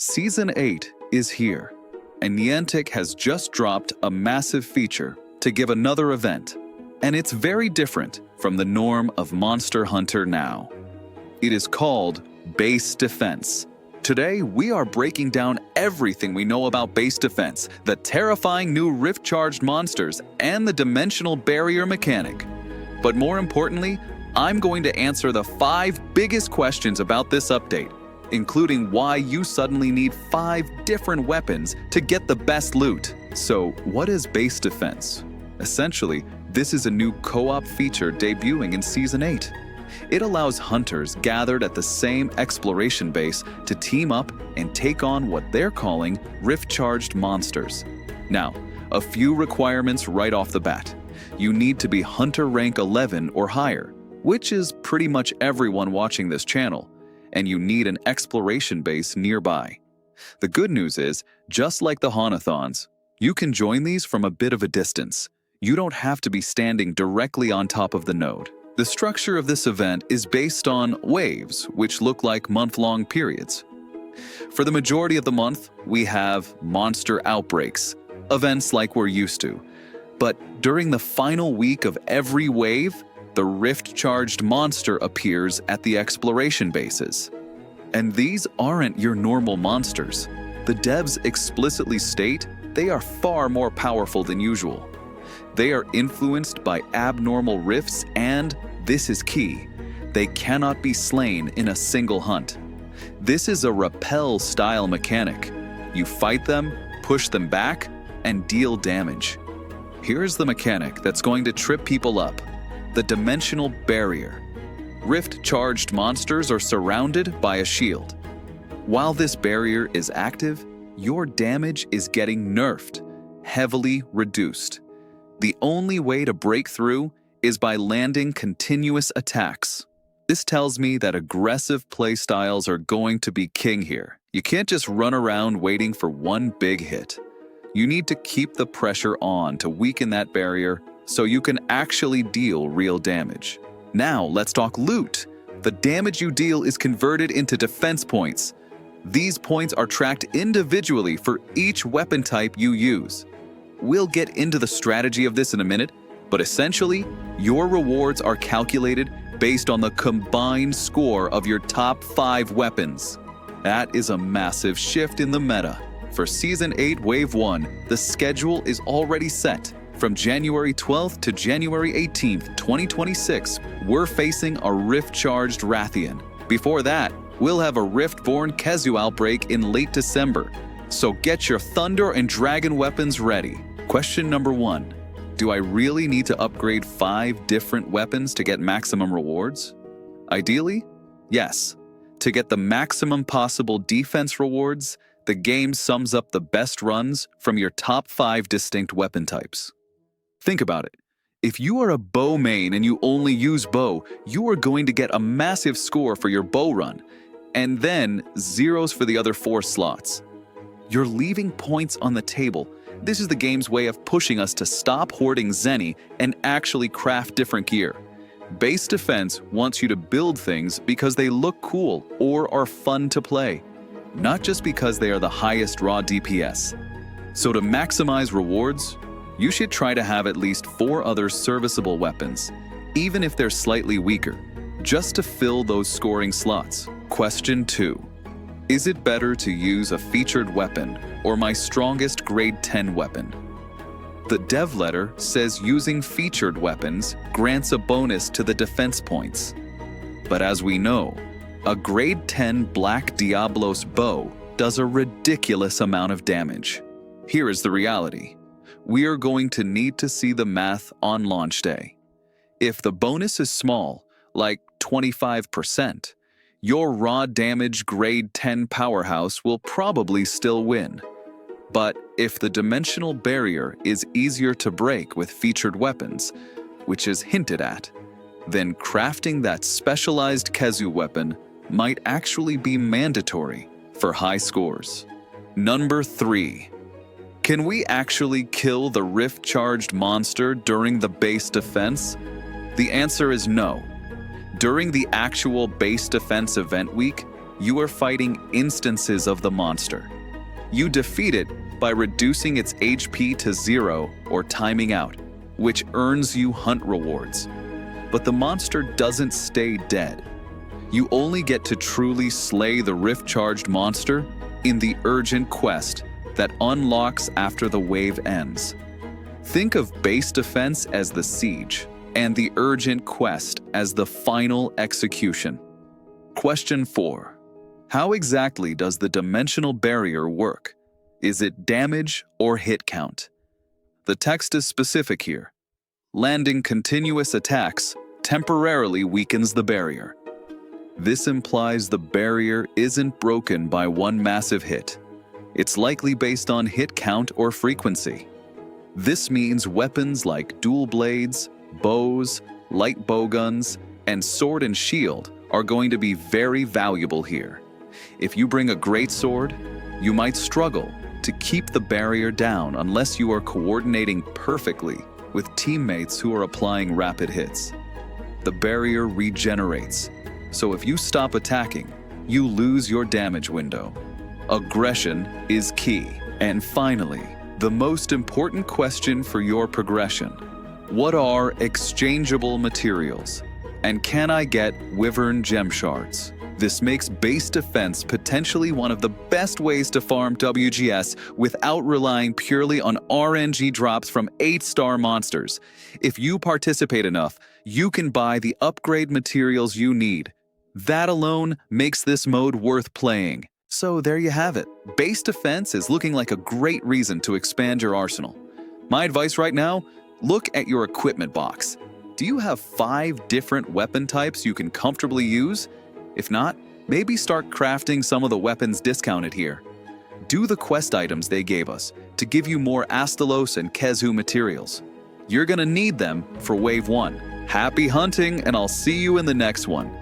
Season 8 is here, and Niantic has just dropped a massive feature to give another event, and it's very different from the norm of Monster Hunter now. It is called Base Defense. Today, we are breaking down everything we know about base defense, the terrifying new Riftcharged monsters, and the dimensional barrier mechanic. But more importantly, I'm going to answer the 5 biggest questions about this update, including why you suddenly need 5 different weapons to get the best loot. So, what is base defense? Essentially, this is a new co-op feature debuting in Season 8. It allows hunters gathered at the same exploration base to team up and take on what they're calling Riftcharged monsters. Now, a few requirements right off the bat. You need to be Hunter rank 11 or higher, which is pretty much everyone watching this channel, and you need an exploration base nearby. The good news is, just like the Haunathons, you can join these from a bit of a distance. You don't have to be standing directly on top of the node. The structure of this event is based on waves, which look like month-long periods. For the majority of the month, we have monster outbreaks, events like we're used to. But during the final week of every wave, the Rift-charged monster appears at the exploration bases. And these aren't your normal monsters. The devs explicitly state they are far more powerful than usual. They are influenced by abnormal rifts and, this is key, they cannot be slain in a single hunt. This is a repel-style mechanic. You fight them, push them back, and deal damage. Here's the mechanic that's going to trip people up: the dimensional barrier. Rift-charged monsters are surrounded by a shield. While this barrier is active, your damage is getting nerfed, heavily reduced. The only way to break through is by landing continuous attacks. This tells me that aggressive playstyles are going to be king here. You can't just run around waiting for one big hit. You need to keep the pressure on to weaken that barrier so you can actually deal real damage. Now let's talk loot. The damage you deal is converted into defense points. These points are tracked individually for each weapon type you use. We'll get into the strategy of this in a minute, but essentially, your rewards are calculated based on the combined score of your top 5 weapons. That is a massive shift in the meta. For Season 8 Wave 1, the schedule is already set. From January 12th to January 18th, 2026, we're facing a Rift-charged Rathian. Before that, we'll have a Rift-born Kezu outbreak in late December. So get your Thunder and Dragon weapons ready. Question number 1. Do I really need to upgrade 5 different weapons to get maximum rewards? Ideally, yes. To get the maximum possible defense rewards, the game sums up the best runs from your top 5 distinct weapon types. Think about it. If you are a bow main and you only use bow, you are going to get a massive score for your bow run, and then zeros for the other 4 slots. You're leaving points on the table. This is the game's way of pushing us to stop hoarding Zenny and actually craft different gear. Base Defense wants you to build things because they look cool or are fun to play, not just because they are the highest raw DPS. So to maximize rewards, you should try to have at least 4 other serviceable weapons, even if they're slightly weaker, just to fill those scoring slots. Question 2. Is it better to use a featured weapon or my strongest grade 10 weapon? The dev letter says using featured weapons grants a bonus to the defense points. But as we know, a grade 10 Black Diablos bow does a ridiculous amount of damage. Here is the reality. We are going to need to see the math on launch day. If the bonus is small, like 25%, your raw damage grade 10 powerhouse will probably still win. But if the dimensional barrier is easier to break with featured weapons, which is hinted at, then crafting that specialized Kezu weapon might actually be mandatory for high scores. Number 3. Can we actually kill the Rift-charged monster during the base defense? The answer is no. During the actual base defense event week, you are fighting instances of the monster. You defeat it by reducing its HP to 0 or timing out, which earns you hunt rewards. But the monster doesn't stay dead. You only get to truly slay the Riftcharged monster in the urgent quest that unlocks after the wave ends. Think of base defense as the siege, and the urgent quest as the final execution. Question 4. How exactly does the dimensional barrier work? Is it damage or hit count? The text is specific here. Landing continuous attacks temporarily weakens the barrier. This implies the barrier isn't broken by one massive hit. It's likely based on hit count or frequency. This means weapons like dual blades, bows, light bowguns, and sword and shield are going to be very valuable here. If you bring a great sword, you might struggle to keep the barrier down unless you are coordinating perfectly with teammates who are applying rapid hits. The barrier regenerates, so if you stop attacking, you lose your damage window. Aggression is key. And finally, the most important question for your progression. What are exchangeable materials? And can I get Wyvern gem shards? This makes base defense potentially one of the best ways to farm WGS without relying purely on RNG drops from 8-star monsters. If you participate enough, you can buy the upgrade materials you need. That alone makes this mode worth playing. So there you have it. Base defense is looking like a great reason to expand your arsenal. My advice right now, look at your equipment box. Do you have 5 different weapon types you can comfortably use? If not, maybe start crafting some of the weapons discounted here. Do the quest items they gave us to give you more Astalos and Kezu materials. You're gonna need them for Wave 1. Happy hunting, and I'll see you in the next one.